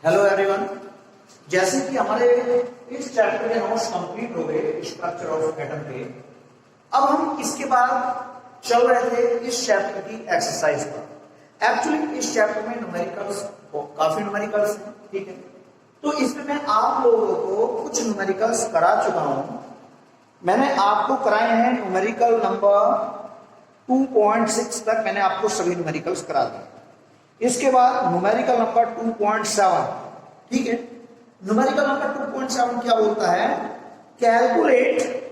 Hello everyone, जैसे कि हमारे इस चैप्टर के नोट्स कंप्लीट हो गए स्ट्रक्चर ऑफ एटम के। अब हम इसके बाद चल रहे थे इस चैप्टर की एक्सरसाइज पर। एक्चुअली इस चैप्टर में न्यूमेरिकल्स काफी न्यूमेरिकल्स हैं, ठीक है। तो इसमें मैं आप लोगों को कुछ न्यूमेरिकल्स करा चुका हूं। मैंने आपको कराए हैं न्यूमेरिकल नंबर 2.6 तक, मैंने आपको सभी न्यूमेरिकल्स करा दिए। इसके बाद न्यूमेरिकल नंबर 2.7, ठीक है। न्यूमेरिकल नंबर 2.7 क्या बोलता है? Calculate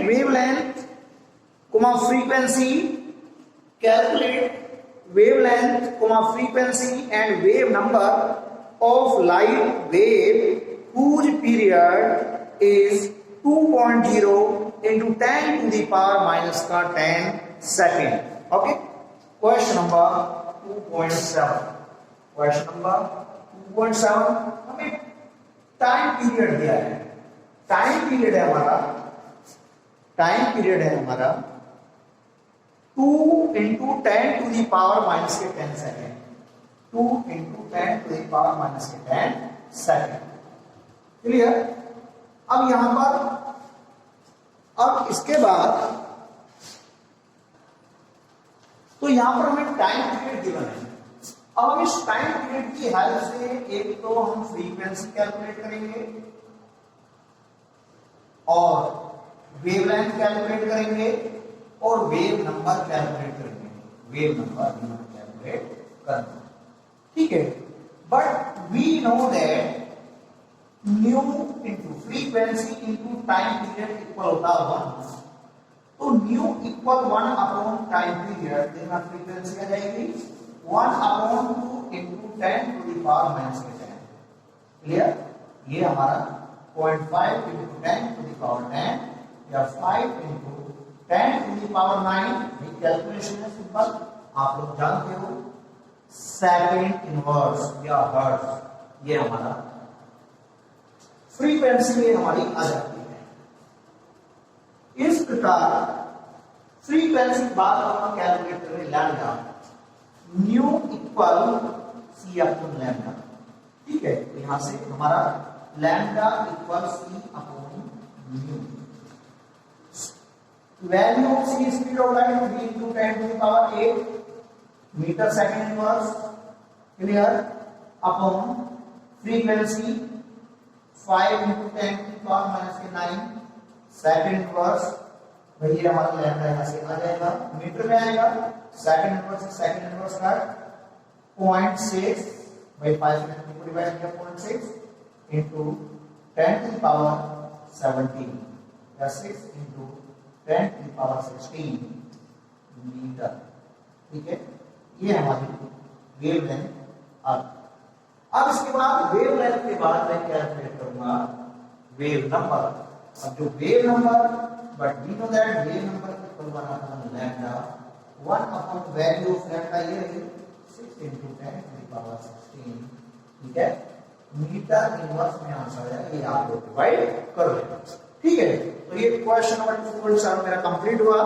wavelength, frequency, calculate wavelength, frequency and wave number of light wave whose period is 2.0 into 10 to the power minus का 10 second. Okay, question number 2.7। Question number 2.7 हमें टाइम पीरियड दिया है। Time period है हमारा 2 into 10 to the power minus के 10 second. 2 into 10 to the power minus के 10 second. Clear? अब यहां पर, अब इसके बाद तो यहां पर हमें टाइम पीरियड गिवन है। अब हम इस टाइम पीरियड की हेल्प से एक तो हम फ्रीक्वेंसी कैलकुलेट करेंगे और वेवलेंथ कैलकुलेट करेंगे और वेव नंबर कैलकुलेट करेंगे। वेव नंबर कैलकुलेट करना, ठीक है। But we know that nu into frequency into time period equal होता है 1। तो nu equal 1 upon time period, देखना फ्रीक्वेंसी आ जाएगी 1 upon 2 into 10 to the power minus 10। Clear? ये हमारा 0.5 इंटू 10 टू द पावर 10 या 5 इंटू 10 टू द पावर 9। ये कैलकुलेशन है सिंपल, आप लोग जानते हो। सेकंड इनवर्स या हर्ट्ज, ये हमारा फ्रीक्वेंसी में हमारी आ जाती है। इस प्रकार फ्रीक्वेंसी बाद हम कैलकुलेट करेंगे lambda, nu equal C upon lambda, ठीक है। तो यहां से हमारा lambda equal C upon nu. Value of C speed of light v into 10 to the power 8 metre second inverse, clear, upon frequency 5 into 10 to the power minus के 9 second inverse. भैया हमारा lambda यहां से आ जाएगा, मीटर में आएगा। Second inverse का 0.6 by 5 को डिवाइड किया 0.6 into 10 to the power 17 या 6 into 10 to the power 16 metre, ठीक है। ये हमारी वेवलेंथ। अब इसके बाद वेवलेंथ के बाद मैं कैलकुलेट करूंगा वेव नंबर। अब जो wave number, but we know that wave number equal 1 upon lambda, 1 upon value of lambda ये रही 6 into 10 to the power 16, ठीक है। मीटर इनवर्स में आंसर है, ये आप लोग डिवाइड कर लेना, ठीक है। तो ये क्वेश्चन नंबर 2.7 मेरा कंप्लीट हुआ।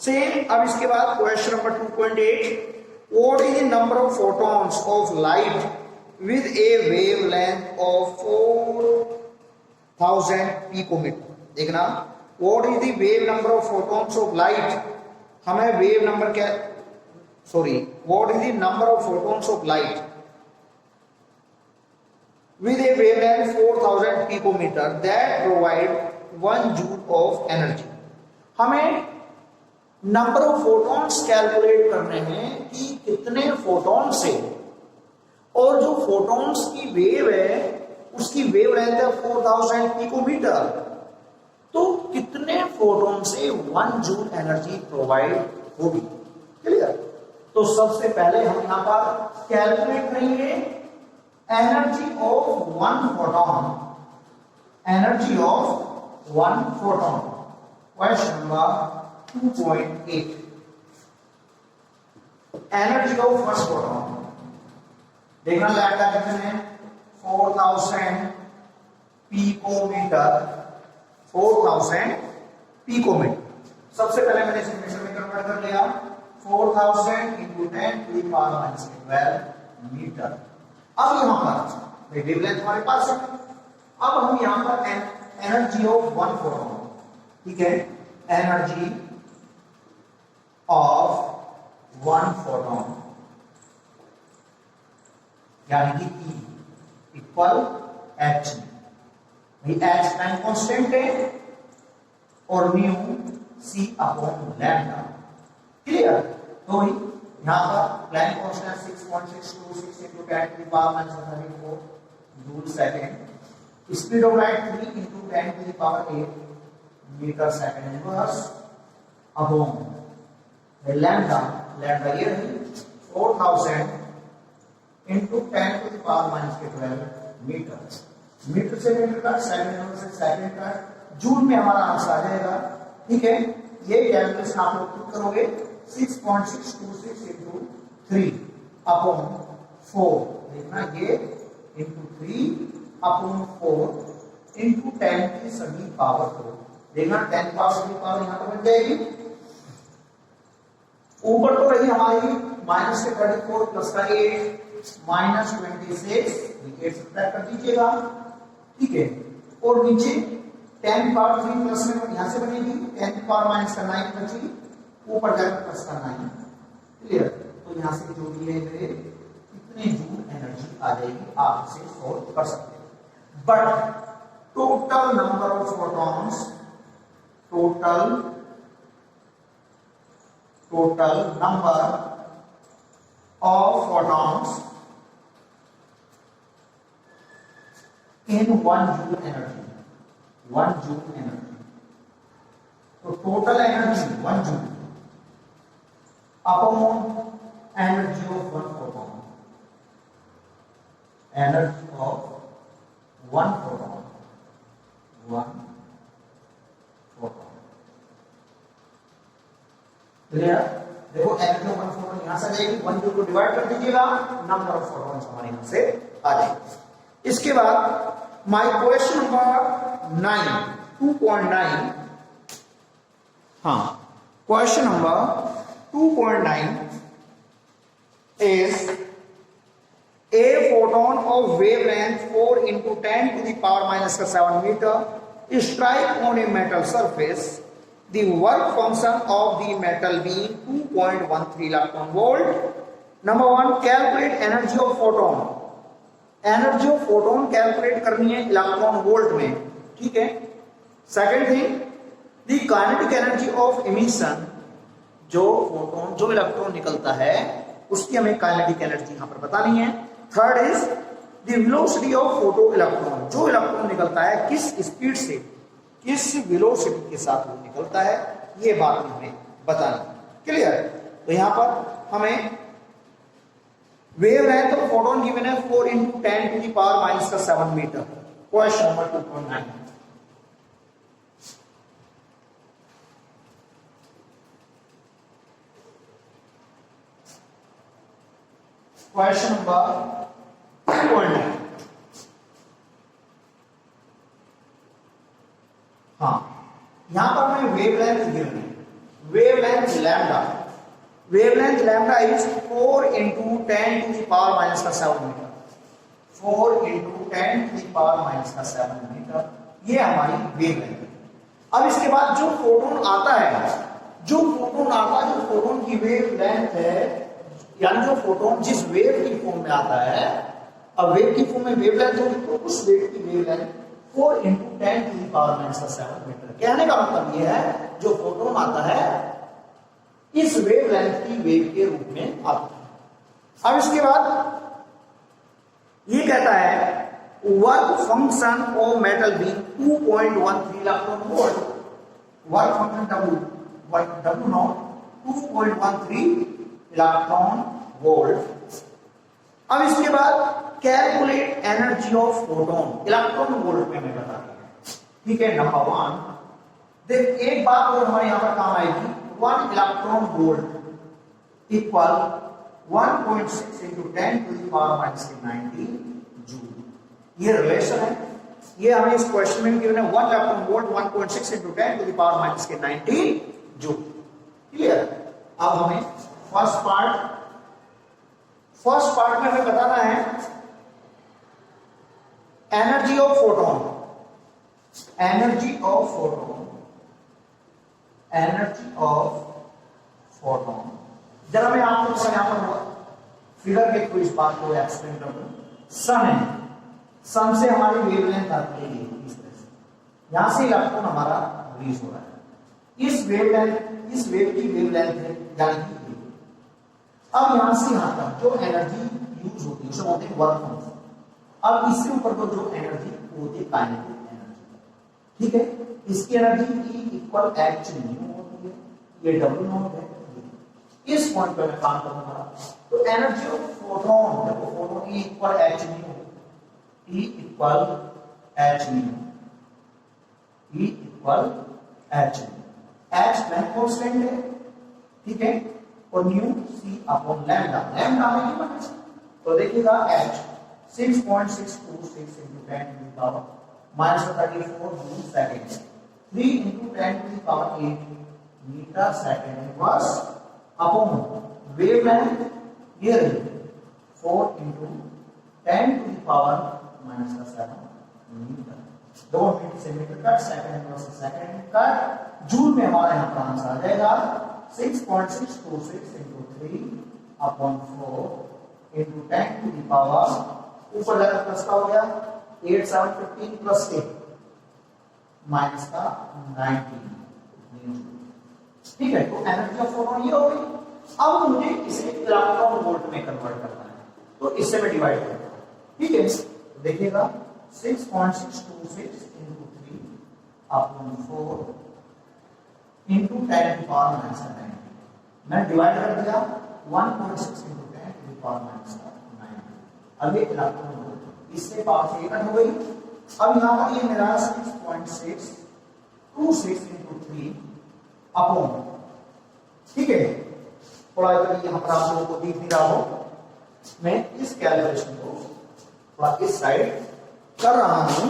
सेम, अब इसके बाद question number 2.8, what is the number of photons of light with a wavelength of 4000 picometer? देखना, what is the wave number of photons of light? हमें वेव नंबर क्या, sorry, what is the number of photons of light with a wavelength 4000 picometer that provide 1 joule of energy? हमें number of photons calculate करने हैं कि कितने photon से, और जो फोटॉन्स की वेव है उसकी वेवलेंथ है 4000 पिकोमीटर। तो कितने फोटॉन से 1 जूल एनर्जी प्रोवाइड होगी, क्लियर? तो सबसे पहले हम यहां पर कैलकुलेट करेंगे energy of 1 photon. Energy of 1 photon, question number 2.8, energy of first photon. देखना लैम्डा कितने हैं? 4000 पिकोमीटर, 4000 पिकोमीटर। सबसे पहले मैंने इसे मीटर में कन्वर्ट कर लिया। 4000 into 10 to the power minus 12 metre. अब यहाँ पर वेवलेंथ हमारे पास है, अब हम यहाँ पर एनर्जी ऑफ वन फोटोन, ठीक है, एनर्जी ऑफ वन फोटोन यानी कि E equal H, H time constant है और nu c upon lambda. Clear? तो यहाँ पर Planck constant 6.626 into 10 to the power minus 34 joule second, speed of light 3 into 10 to the power 8 metre second inverse upon lambda, lambda ये रही 4000 into 10 to the power minus 12 metre. Metre से metre का, second inverse से second का, joule में हमारा answer आ जाएगा। ठीक है, ये कैलकुलेशन आप लोग खुद करोगे। 6.626 into 3 अपॉन 4, देखना ये into 3 अपॉन 4 into 10 की सभी पावर को, देखना 10 पावर यहाँ पर बन जाएगी। ऊपर तो रही हमारी माइनस के 34 प्लस का 8 माइनस 26, 8 सब्ट्रैक्ट कर दीजिएगा। ठीक है, और नीचे 10 पावर 3 प्लस में यहां से बनेगी 10 पावर माइनस का 9 बची, ऊपर जाकर प्लस का 9। क्लियर? तो यहां से जो भी है मेरे इतने जूल एनर्जी आ जाएगी, आप इसे सॉल्व कर सकते हैं। But total number of photons, total number of photons in 1 joule energy, 1 joule energy, तो total energy 1 joule upon energy of 1 photon, energy of 1 photon, 1 photon. Clear? देखो एनर्जी ऑफ 1 फोटोन यहां से आ जाएगी, 1 जूल को divide कर दीजिएगा, number of photons हमारे यहां से आ जाएंगे। इसके बाद माय क्वेश्चन नंबर 9, 2.9, हाँ, question number 2.9 is a photon of wavelength 4 into 10 to the power minus 7 meter strike on a metal surface. The work function of the metal being 2.13 electron volt. Number 1, calculate energy of photon. Energy of photon calculate करनी है electron volt में। ठीक है। Second thing, the kinetic energy of emission, जो photon, जो electron निकलता है उसकी हमें काइनेटिक एनर्जी यहां पर बतानी है। Third is the velocity of photo electron, जो इलेक्ट्रॉन निकलता है किस स्पीड से, किस वेलोसिटी के साथ वो निकलता है, ये बात हमें बतानी। क्लियर? तो यहां पर हमें वेवलेंथ ऑफ फोटोन गिवन है 4 into 10 to the power minus 7 metre. Question number 2.9, question number 2.9, हाँ, यहां पर हमें वेवलेंथ गिवन है, wavelength lambda, wavelength lambda is 4 into 10 to the power minus 7 metre, 4 into 10 to the power minus 7 metre, ये हमारी wavelength है। अब इसके बाद जो फोटोन आता है, जो फोटोन की वेवलेंथ है, यानी जो फोटोन जिस वेव की फॉर्म में आता है, अब वेव की फॉर्म में वेवलेंथ होगी तो उस वेव की wavelength 4 into 10 to the power minus 7 metre. कहने का मतलब ये है जो फोटोन आता है इस वेवलेंथ की वेव के रूप में आता है। अब इसके बाद ये कहता है work function of metal being 2.13 electron volt, work function W not 2.13 electron volt. अब इसके बाद calculate energy of photon, electron volt में हमें बताना है। ठीक है, नंबर 1 देख, एक बात और हमारे यहां पर काम आएगी, 1 electron volt equal 1.6 into 10 to the power minus 90 joule. ये रिलेशन है, ये हमें इस क्वेश्चन में गिवन है 1 electron volt 1.6 into 10 to the power minus 90 joule. Clear? अब हमें फर्स्ट पार्ट में हमें बताना है एनर्जी ऑफ फोटोन, जरा मैं आपको थोड़ा यहां पर फिगर के थ्रू इस बात को एक्सप्लेन कर दूं। सन है, सन से हमारी वेवलेंथ आती है इस तरह से, यहां से इलेक्ट्रॉन हमारा रिलीज हो रहा है, इस वेव की वेवलेंथ है यानी कि अब यहां से यहां तक जो एनर्जी यूज होती है उसे बोलते हैं वर्क फंक्शन। अब इससे ऊपर को जो एनर्जी होती है काइनेटिक एनर्जी, ठीक है। इसकी energy E equal H new होती है, ये डब्ल्यू नॉट है। इस पॉइंट पे मैं काम करूंगा तो एनर्जी ऑफ फोटोन, देखो photon E equal H nu, E equal H nu, E equal H nu. H Planck constant है, ठीक है, और nu c upon lambda, lambda में की वजह से तो देखिएगा H 6.626 into 10 to the power -34 joule second, 3 into 10 to the power 8 metre second inverse upon wavelength ये रही 4 into 10 to the power -7 metre. 2 metre से metre cut, second inverse second cut, joule में हमारा यहां पर आंसर आ जाएगा 6.626 into 3 upon 4 into 10 to the power, ऊपर जाकर प्लस का हो गया 8 7 15 प्लस 8 माइनस का 19, ठीक है। तो एनर्जी ऑफ फोटोन ये हो गई। अब मुझे इसे इलेक्ट्रॉन वोल्ट में कन्वर्ट करना है, तो इससे मैं डिवाइड करूंगा, ठीक है। तो देखिएगा 6.626 into 3 upon 4 into 10 to the power -9, मैं डिवाइड कर दिया 1.6 into 10 to the power -9। अब ये इलेक्ट्रॉन वोल्ट, इससे पावर से कट हो गई। अब यहां पर ये मेरा 6.626 into 3 अपॉन, ठीक है। थोड़ा यहां पर आप लोगों को दिख नहीं रहा हो, मैं इस कैलकुलेशन को थोड़ा इस साइड कर रहा हूं,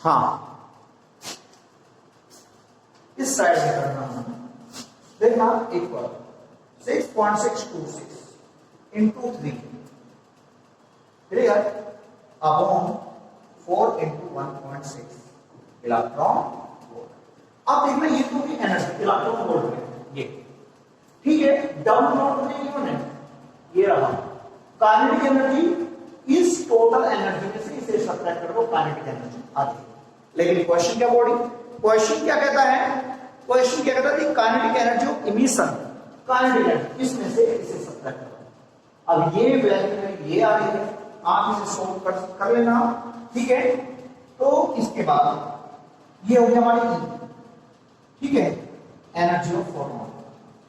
हाँ इस साइड में कर रहा हूं, देखना equal 6.626 into 3 clear upon 4 into 1.6 electron volt. अब देखना ये तो भी एनर्जी इलेक्ट्रॉन वोल्ट में ये, ठीक है। डब्ल्यू नॉट में क्यों नहीं, ये रहा काइनेटिक एनर्जी, इस टोटल एनर्जी में से इसे सब्ट्रैक्ट कर दो, काइनेटिक एनर्जी आ जाएगी। लेकिन क्वेश्चन क्या बॉडी, क्वेश्चन क्या कहता है, क्वेश्चन क्या कहता है kinetic energy of emission, kinetic energy इसमें से इसे सब्ट्रैक्ट करो। अब ये वैल्यू में ये आ रही है, आप इसे सोल्व कर लेना, ठीक है। तो इसके बाद ये हो गया हमारी E, ठीक है, energy of photon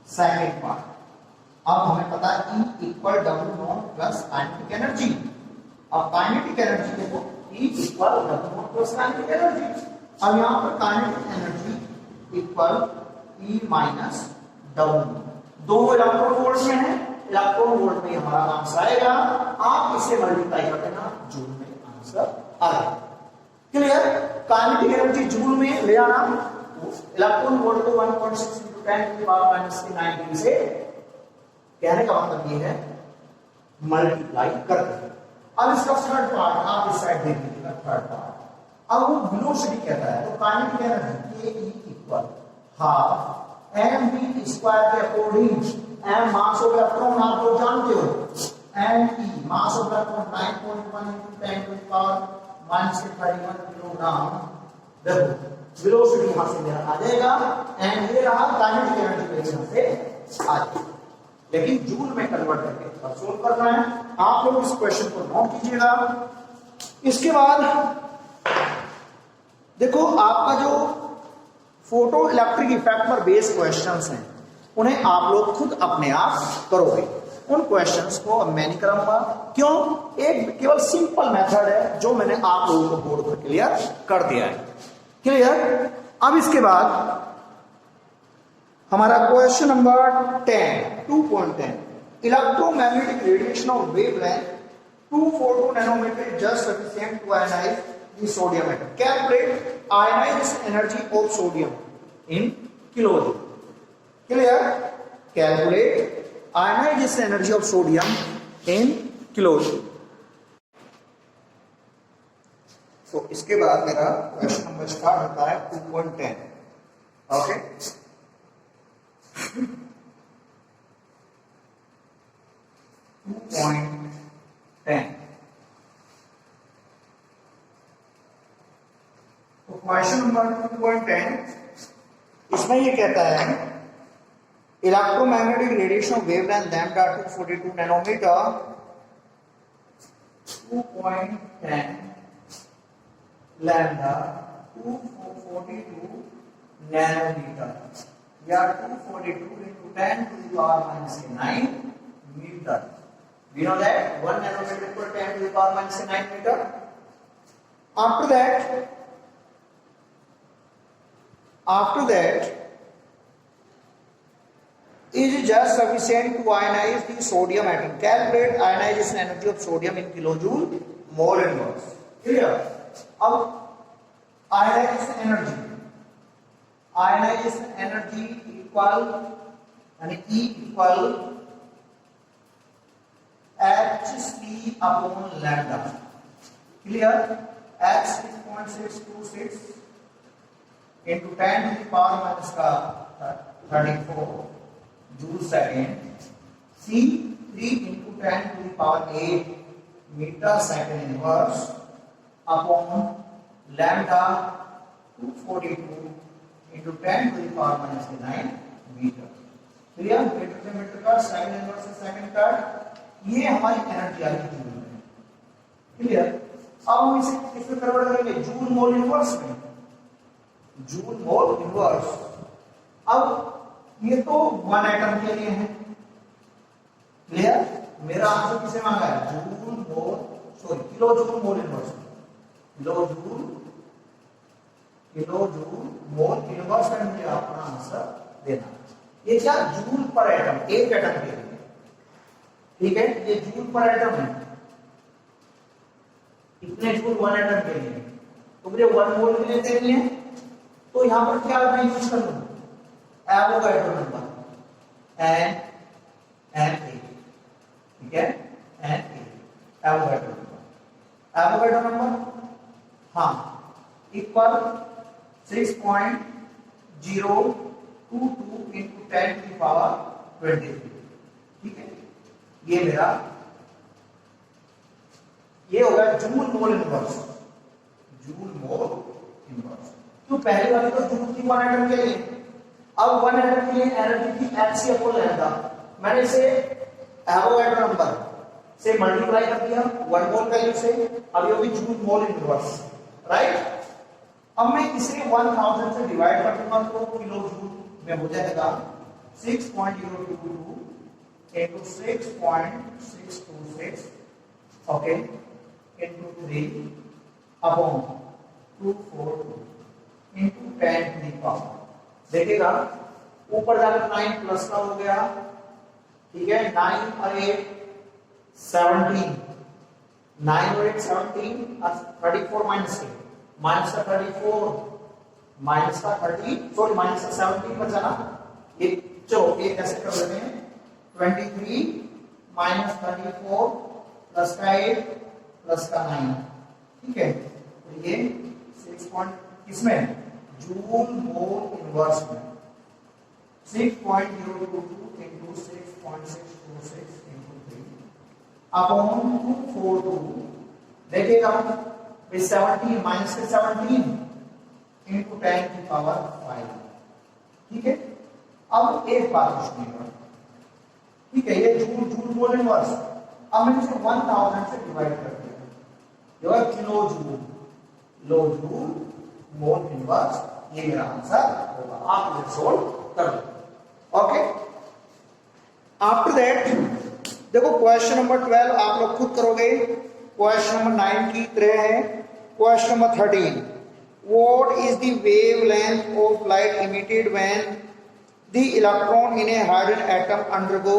second part. अब हमें पता है E equal W not plus kinetic energy. अब काइनेटिक एनर्जी देखो E equal W not plus kinetic energy. अब यहां पर kinetic energy equal E minus W, दोनों इलेक्ट्रॉन वोल्ट में है, इलेक्ट्रॉन वोल्ट में हमारा आंसर आएगा। आप इसे मल्टीप्लाई कर देना, जूल में आंसर आएगा। क्लियर, काइनेटिक एनर्जी जूल में ले आना, इलेक्ट्रॉन वोल्ट को 1.6 into 10 to the power -19 से, कहने का मतलब ये है मल्टीप्लाई कर दे। अब इसका थर्ड पार्ट आप इस साइड देख लीजिएगा, थर्ड पार्ट। अब वो वेलोसिटी कहता है, तो काइनेटिक एनर्जी के E equal half mv square के according, m mass of electron आप लोग जानते हो, and E mass of electron 9.1 into 10 to the power -31 kilogram. देखो वेलोसिटी यहां से मेरा आ जाएगा, एंड ये रहा काइनेटिक एनर्जी मेरे यहां से आ जाएगी, लेकिन जूल में कन्वर्ट करके सोल्व करना है। आप लोग इस क्वेश्चन को नोट कीजिएगा। इसके बाद देखो आपका जो फोटो इलेक्ट्रिक इफेक्ट पर बेस्ड क्वेश्चंस हैं, उन्हें आप लोग खुद अपने आप करोगे। उन क्वेश्चंस को अब मैं नहीं कराऊंगा, क्यों, एक केवल सिंपल मेथड है जो मैंने आप लोगों को बोर्ड पर क्लियर कर दिया है। क्लियर। अब इसके बाद हमारा question number 10 2.10 electromagnetic radiation of wavelength 2 photo nanometer just sufficient to ionize the sodium atom. Calculate ionization energy of sodium in kilojoule. Clear? Calculate ionisation energy of sodium in kilojoule. तो इसके बाद मेरा question number start होता है 2.10। Okay, तो question number 2.10 इसमें ये कहता है electromagnetic radiation of wavelength lambda 242 nanometre 2.10 lambda 242 nanometre या 242 into 10 to the power minus 9 meter. We know that 1 nanometer equal to 10 to the power minus 9 meter. After that is just sufficient to ionize the sodium atom. Calculate ionization energy of sodium in kilojoule mole inverse. Clear? अब ionization energy equal यानी E equal hc upon lambda. Clear? H is 0.626 into 10 to the power minus 34 joule second. C 3 into 10 to the power 8 meter second inverse upon lambda 242 into 10 to the power minus 9 meter. Clear? Metre से metre का second inverse से second का ये हमारी energy आ गई joule में। Clear? अब हम इसे किसमें कन्वर्ट करेंगे? जूल मोल इनवर्स में। Joule mole inverse. अब ये तो वन एटम के लिए है। क्लियर? मेरा आंसर किसे मांगा है? Joule mole sorry kilo joule mole inverse. Kilo joule mole inverse में मुझे अपना आंसर देना। ये क्या? जूल पर एटम, एक एटम के लिए। ठीक है, ये जूल पर एटम है। इतने जूल वन एटम के लिए, तो मुझे 1 मोल के लिए देनी है। तो यहां पर क्या मैं यूज कर लूं? Avogadro number N A. ठीक है, एन ए एवोगाड्रो नंबर हाँ equal 6.022 into 10 to the power 23। ठीक है, ये मेरा ये होगा joule mole inverse. Joule mole inverse क्यों? पहली वाली तो जूल थी वन एटम के लिए। अब वन एटम के लिए एनर्जी थी hc अपॉन लैम्डा। मैंने इसे एवोगाड्रो नंबर से मल्टीप्लाई कर दिया 1 मोल वैल्यू से। अब ये होगी जूल मोल इनवर्स, राइट? अब मैं इसे 1000 से डिवाइड कर दूंगा तो किलो जूल में हो जाएगा 6.022 into 6.626 okay into 3 upon 242 into 10 to the power। देखिएगा ऊपर जाकर 9 प्लस का हो गया। ठीक है, 9 और 8 17, 9 और 8 17 और 34 माइनस का 34 माइनस का 30 सॉरी माइनस का 17 बचा ना। ये चलो ये कैसे कर लेते हैं? 23 माइनस 34 प्लस का 8 प्लस का 9। ठीक है, तो ये 6 पॉइंट किसमें? जूल मोल इनवर्स में 6.022 into 6.626 into 3 अपॉन 242। देखिएगा 17 माइनस के 17 into 10 की पावर 5। ठीक है, अब एक बात पूछनीगा। ठीक है, ये जूल मोल इनवर्स। अब मैंने इसे 1000 से डिवाइड कर दिया, ये किलो जूल मोल इनवर्स। ये मेरा आंसर होगा। आप इसे सोल्व कर लो। ओके, आफ्टर दैट देखो क्वेश्चन नंबर 12 आप लोग खुद करोगे। क्वेश्चन नंबर 9 की तरह है। Question number 13, what is the wavelength of light emitted when the electron in a hydrogen atom undergo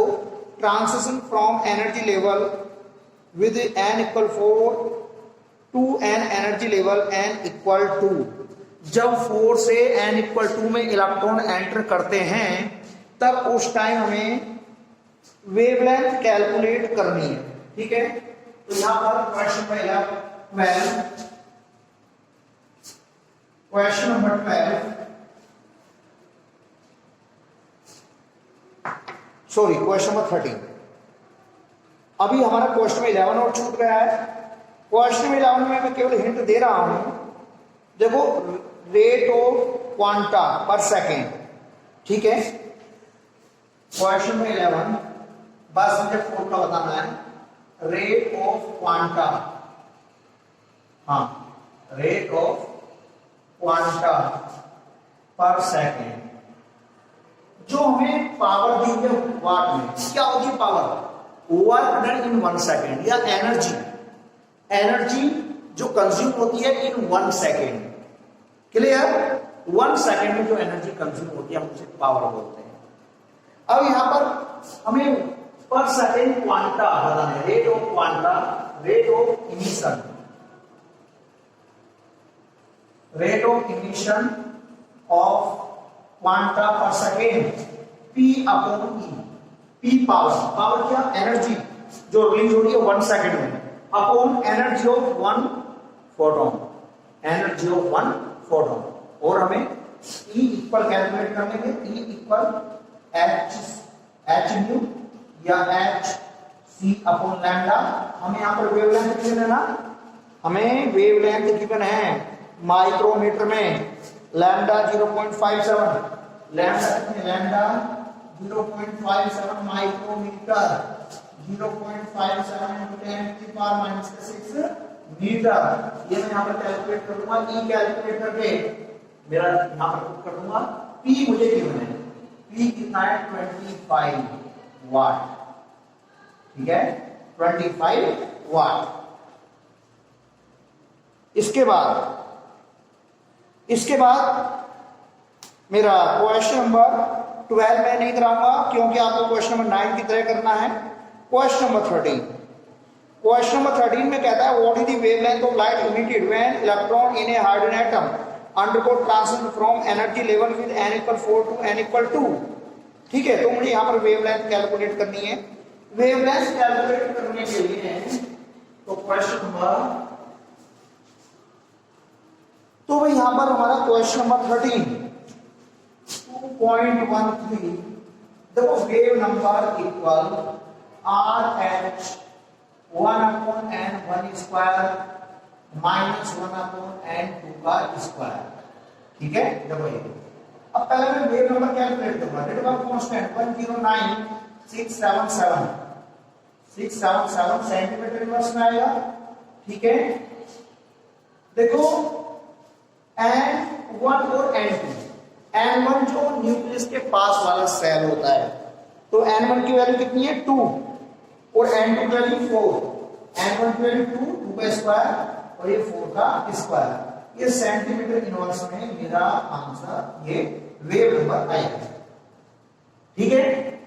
transition from energy level with n equal 4 to an energy level n equal 2। जब 4 से n equal 2 में electron enter करते हैं तब उस time हमें wavelength calculate करनी है। ठीक है, तो यहां पर क्वेश्चन पहला 12, question number 12, sorry question number 13। अभी हमारा क्वेश्चन 11 और छूट गया है। क्वेश्चन 11 में मैं केवल हिंट दे रहा हूं। देखो, rate of quanta per second. ठीक है, क्वेश्चन में 11 बस मुझे फॉर्मूला बताना है। रेट ऑफ क्वांटा, हाँ, rate of quanta per second. जो हमें पावर दी है वाट में, क्या होती है power? Work done in 1 second, या एनर्जी, एनर्जी जो कंज्यूम होती है इन 1 सेकेंड। क्लियर? 1 सेकेंड में जो एनर्जी कंज्यूम होती है हम उसे पावर बोलते हैं। अब यहां पर हमें पर सेकेंड क्वांटा बताना है। Rate of quanta, rate of emission, rate of emission of quanta per second, P upon E। P power, power क्या? एनर्जी जो रिलीज हो रही है 1 सेकेंड में, upon energy of 1 photon, energy of 1 photon. और हमें E इक्वल कैलकुलेट करने के, E इक्वल एच न्यू या एच सी अपॉन लैम्डा। हमें यहाँ पर वेवलेंथ गिवन है ना, हमें वेवलेंथ गिवन है माइक्रोमीटर में। लैम्डा 0.57, लैम्डा कितने? Lambda 0.57 micrometre, 0.57 × 10⁻⁶ metre. ये मैं यहाँ पर कैलकुलेट कर दूंगा। E कैलकुलेट करके मेरा यहाँ पर पुट कर दूंगा। P मुझे गिवन है, P कितना है? 25 वाट। ठीक है, 25 वाट। इसके बाद मेरा क्वेश्चन नंबर 12 में नहीं कराऊंगा क्योंकि आपको क्वेश्चन नंबर 9 की तरह करना है। क्वेश्चन नंबर 13, क्वेश्चन नंबर 13 में कहता है what is the wavelength of light emitted when electron in A hydrogen atom undergo transition from energy level with n = 4 to n = 2। ठीक है, तो मुझे यहां पर वेवलेंथ कैलकुलेट करनी है। वेवलेंथ कैलकुलेट करने के लिए तो क्वेश्चन नंबर, तो भाई यहां पर हमारा क्वेश्चन नंबर 13 2.13, देखो wave number equal RH 1/n1² minus 1/n2 का स्क्वायर। ठीक है, देखो ये अब पहले मैं वेव नंबर कैलकुलेट करूंगा। रेडियस कांस्टेंट 109,677 सेंटीमीटर इनवर्स में आएगा। ठीक है, देखो N1 और N2, N1 जो न्यूक्लियस के पास वाला सेल होता है, तो N1 की वैल्यू कितनी है? 2 और N2 की वैल्यू 4। N1 की वैल्यू 2 का स्क्वायर और ये 4 का स्क्वायर। ये सेंटीमीटर इनवर्स में मेरा आंसर ये वेव नंबर आएगा। ठीक है,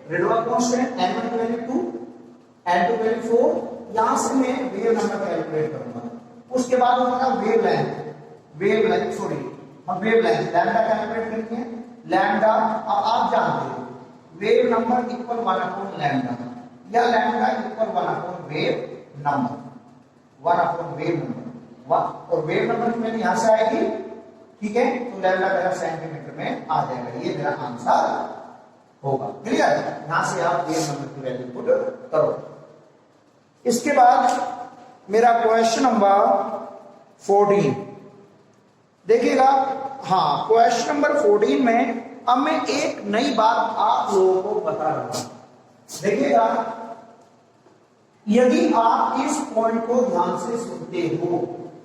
रेडियस कांस्टेंट N1 की वैल्यू 2, N2 की वैल्यू 4। यहां से मैं वेव नंबर कैलकुलेट करूंगा। उसके बाद हमारा वेवलेंथ, सॉरी हम वेवलेंथ लैम्डा कैलकुलेट करेंगे। लैम्डा अब आप जानते हो वेव नंबर इक्वल 1 लैम्डा, या lambda equal 1 wave number, 1 wave number. और वेव नंबर की वैल्यू यहां से आएगी। ठीक है, तो लैम्डा मेरा सेंटीमीटर में आ जाएगा। ये मेरा आंसर होगा। क्लियर? यहां से आप वेव नंबर की वैल्यू पुट करो। इसके बाद मेरा क्वेश्चन नंबर 14 देखिएगा। हाँ, क्वेश्चन नंबर 14 में अब मैं एक नई बात आप लोगों को बता रहा हूं। देखिएगा, यदि आप इस पॉइंट को ध्यान से सुनते हो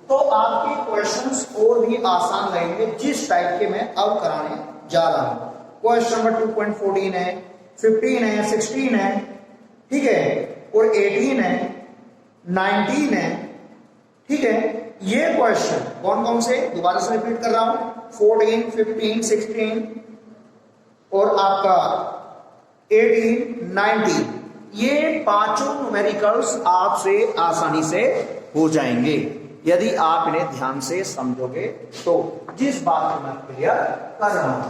तो आपके क्वेश्चंस और भी आसान रहेंगे, जिस टाइप के मैं अब कराने जा रहा हूं। क्वेश्चन नंबर 2.14 है, 15 है, 16 है, ठीक है, और 18 है, 19 है। ठीक है, ये क्वेश्चन कौन कौन से, दोबारा से रिपीट कर रहा हूं, 14, 15, 16 और आपका 18, 19, ये पांचों न्यूमेरिकल्स आपसे आसानी से हो जाएंगे यदि आप इन्हें ध्यान से समझोगे तो। जिस बात को मैं क्लियर कर रहा हूं,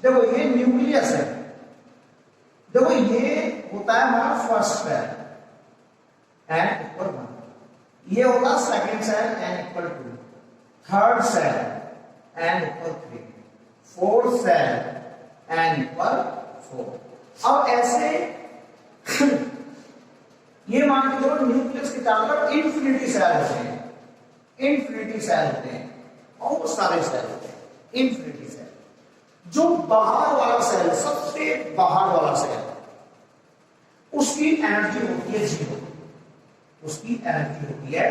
देखो ये न्यूक्लियस है, देखो ये होता है हमारा फर्स्ट सेल एन इक्वल 1, ये होगा second shell N equal 2, third shell N equal 3, fourth shell N equal 4। अब ऐसे ये मान के चलो न्यूक्लियस के चारों तरफ इन्फिनिटी सेल होते हैं, इन्फिनिटी सेल होते हैं, बहुत सारे सेल होते हैं, इन्फिनिटी सेल। जो बाहर वाला सेल, सबसे बाहर वाला सेल, उसकी एनर्जी होती है 0, उसकी एनर्जी होती है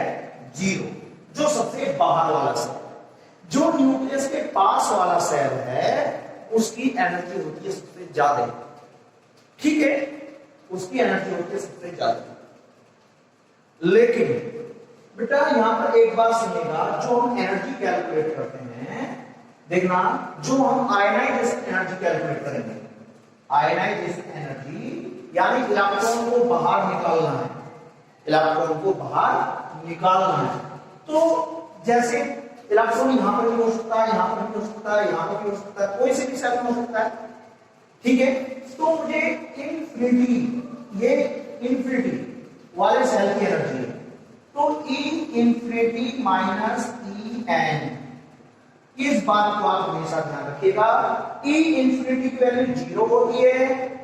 0, जो सबसे बाहर वाला सेल। जो न्यूक्लियस के पास वाला सेल है उसकी एनर्जी होती है सबसे ज्यादा, ठीक है, उसकी एनर्जी होती है सबसे ज्यादा। लेकिन बेटा यहां पर एक बात सुनिएगा, जो हम एनर्जी कैलकुलेट करते हैं, देखना, जो हम आयनाइजेशन एनर्जी कैलकुलेट करेंगे, आयनाइजेशन एनर्जी यानी इलेक्ट्रॉन को बाहर निकालना है, इलेक्ट्रॉन को बाहर निकालना है। तो जैसे इलेक्ट्रॉन यहां पर भी हो सकता है, यहां पर भी हो सकता है, यहां पर भी हो सकता है, कोई से भी सेल में हो सकता है, ठीक है। तो मुझे इन्फिनिटी, ये इन्फिनिटी वाले सेल की एनर्जी है, तो E infinity minus E N, इस बात को आप हमेशा ध्यान रखिएगा। E इन्फिनिटी की वैल्यू 0 होती है,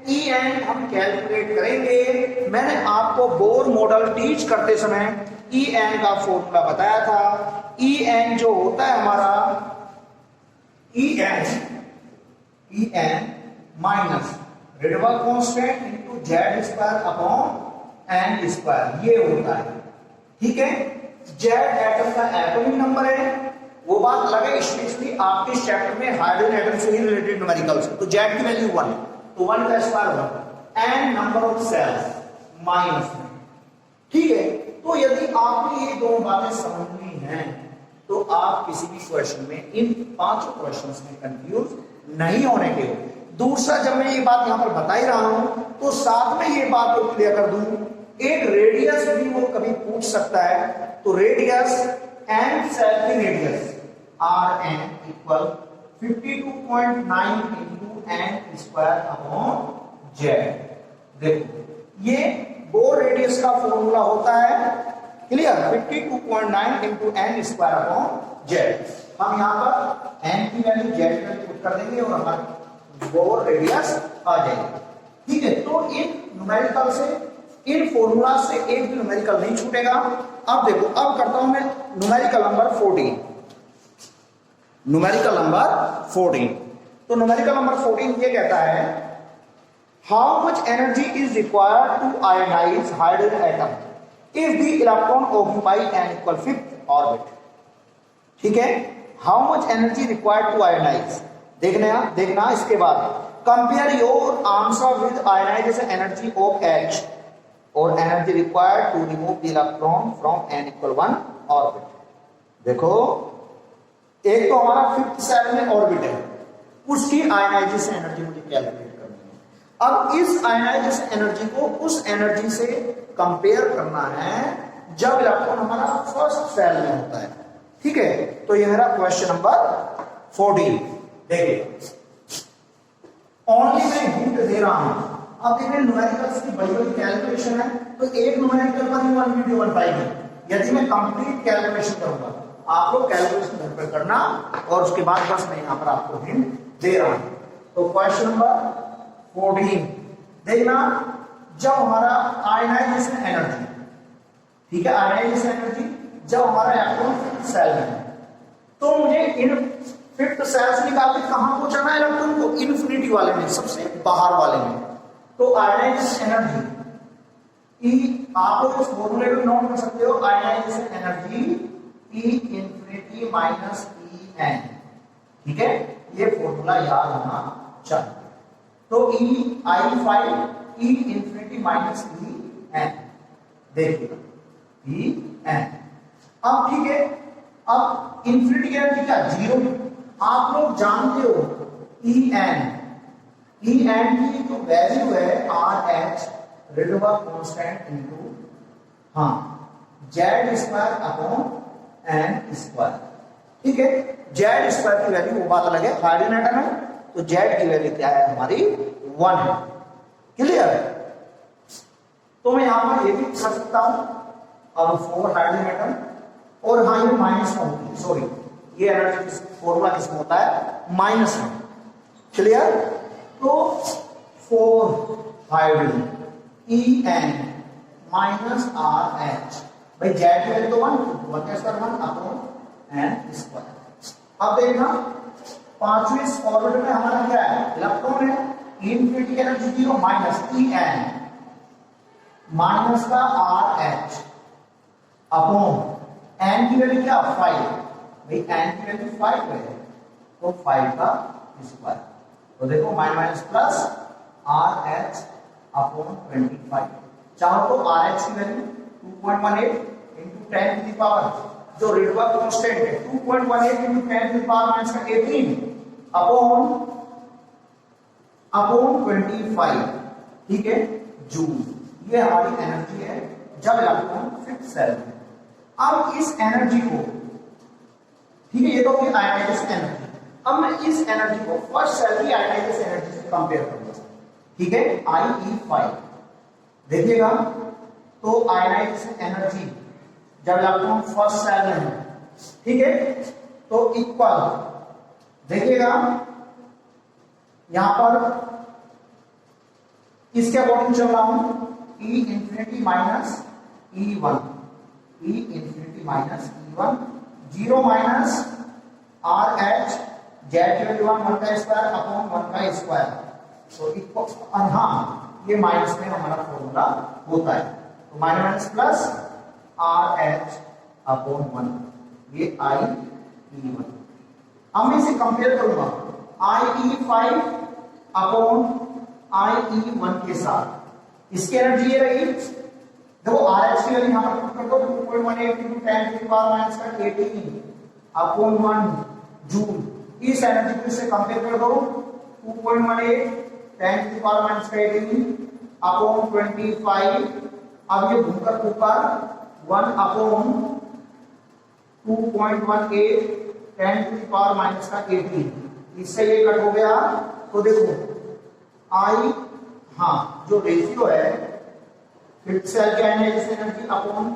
ई एन हम कैलकुलेट करेंगे। मैंने आपको बोर मॉडल टीच करते समय ई एन का फॉर्मूला बताया था। ई एन जो होता है हमारा, E N minus Rydberg constant into Z square upon N square, ये होता है, ठीक है। जेड एटम का एटॉमिक नंबर है, वो बात अलग है, स्पेशली आपके इस चैप्टर में हाइड्रोजन एटम से ही रिलेटेड न्यूमेरिकल्स है। तो जेड की वैल्यू 1, तो 1 का square 1, N number of shells minus, ठीक है। तो यदि आपने ये दोनों बातें समझनी हैं तो आप किसी भी क्वेश्चन में, इन 5 क्वेश्चंस में कंफ्यूज नहीं होने के हो। दूसरा, जब मैं ये बात यहां पर बता ही रहा हूं तो साथ में ये बात को क्लियर कर दूं, एक रेडियस भी वो कभी पूछ सकता है। तो रेडियस, एन सेल की radius R N equal 52.9 into N square upon Z. देखो ये बोर रेडियस का फॉर्मूला होता है, clear, 52.9 into N square upon Z. हम यहां पर एन की वैल्यू जेड में पुट कर देंगे और हमारी बोर रेडियस आ जाएगी, ठीक है। तो इन न्यूमेरिकल से, इन फॉर्मूला से एक भी न्यूमेरिकल नहीं छूटेगा। अब देखो, अब करता हूं मैं न्यूमेरिकल नंबर 14, न्यूमेरिकल नंबर 14। तो न्यूमेरिकल नंबर 14 ये कहता है, how much energy is required to ionise hydrogen atom if the electron occupy N equal 5th orbit, ठीक है। How much energy required to ionise, देखना इसके बाद, compare your answer with ionisation energy of H और energy required to remove the electron from N equal 1 orbit. देखो, एक तो हमारा 5th सेल में ऑर्बिट है, उसकी आयनाइजेशन एनर्जी मुझे कैलकुलेट करनी है। अब इस आयनाइजेशन एनर्जी को उस एनर्जी से कंपेयर करना है जब इलेक्ट्रॉन हमारा फर्स्ट सेल में होता है, ठीक है। तो ये मेरा क्वेश्चन नंबर 14। देखिए, ओनली मैं हिंट दे रहा हूं। अब देखिए, न्यूमेरिकल्स की बड़ी बड़ी कैलकुलेशन है, तो एक न्यूमेरिकल पर ही 1 वीडियो बन पाएगी। यदि मैं कंप्लीट कैलकुलेशन करूंगा, आप लोग कैलकुलेशन घर पर करना, और उसके बाद बस मैं यहां पर आपको हिंट दे रहा हूं। तो क्वेश्चन नंबर 14 देखना, जब हमारा आयनाइजेशन एनर्जी, ठीक है, आयनाइजेशन एनर्जी जब हमारा इलेक्ट्रॉन 5th सेल में है, तो मुझे इन 5th सेल से निकाल के कहां पहुंचाना है इलेक्ट्रॉन को, इन्फिनिटी वाले में, सबसे बाहर वाले में। तो आयनाइजेशन एनर्जी ई, आप लोग उस फॉर्मूले को नोट कर सकते हो, ionisation energy E infinity minus E N, ठीक है। ये फॉर्मूला याद होना चाहिए। तो E I5 E infinity minus E N, देखिए ई एन। अब ठीक है, अब इन्फिनिटी एनर्जी क्या, 0। आप लोग जानते हो ई एन की जो वैल्यू है RH Rydberg constant into, Z square upon N square, ठीक है। जेड स्क्वायर की वैल्यू वो बात अलग है, हाइड्रोजन एटम है, तो जेड की वैल्यू क्या है हमारी 1 है, क्लियर? तो मैं यहां पर ये भी कर सकता हूं, अब 4 हाइड्रोजन एटम, और हाँ ये माइनस में होती है, सॉरी ये एनर्जी फॉर्मूला किसमें होता है, माइनस में। क्लियर? तो 4 hydrogen En minus R H, भाई जेड वैल्यू तो 1 का स्क्वायर 1 अपॉन एन स्क्वायर। अब देखना पांचवें ऑर्बिट में हमारा क्या है, इलेक्ट्रॉन है, infinity energy 0 minus En minus का आर एच अपॉन एन की वैल्यू क्या 5, भाई एन की वैल्यू 5 है तो 5 का स्क्वायर। तो देखो minus plus R H upon 25, चाहो तो आर एच की वैल्यू 2.18 इंटू 10 की पावर, जो रेडबर्ग कांस्टेंट है 2.18 इंटू 10 की पावर -18 अपॉन 25, ठीक है, जूल। ये हमारी एनर्जी है जब इलेक्ट्रॉन फिक्स सेल में। अब इस एनर्जी को, ठीक है, ये तो होगी आयनाइजेशन एनर्जी। अब मैं इस एनर्जी को फर्स्ट सेल की आयनाइजेशन एनर्जी से कंपेयर करूंगा, ठीक है, IE5 देखिएगा। तो आयनाइजेशन एनर्जी जब इलेक्ट्रॉन फर्स्ट सेल में है, ठीक है, तो इक्वल देखिएगा यहां पर इसके अकॉर्डिंग चल रहा हूं, E infinity minus E1, E infinity minus E1, 0 minus R H Z value 1 का स्क्वायर अपॉन 1 का स्क्वायर। तो इक्वल, हाँ ये माइनस में हमारा फॉर्मूला होता है, तो minus plus R H upon 1, ये IE1। अब मैं इसे कंपेयर करूंगा IE5 अपॉन IE1 के साथ, इसकी एनर्जी ये रही, देखो आर एच की वैल्यू यहां पर पुट कर दो, 2.18 इंटू 10 की पावर -18 अपॉन 1 जूल। इस एनर्जी को इससे कंपेयर कर दो, 2.18 10 की पावर -18 अपॉन 25, अब ये भूकर ऊपर 1 अपॉन 2.18 10 की पावर -18, इससे ये कट हो गया। तो देखो आई, हाँ जो रेशियो है फिफ्थ सेल की ionisation energy upon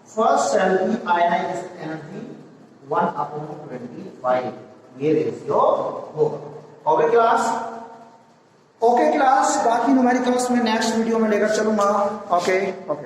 first shell की आयनाइजेशन एनर्जी 1 अपॉन 25, ये रेशियो होगा। ओके क्लास, ओके क्लास, बाकी न्यूमेरिकल्स में नेक्स्ट वीडियो में लेकर चलूंगा। Okay okay.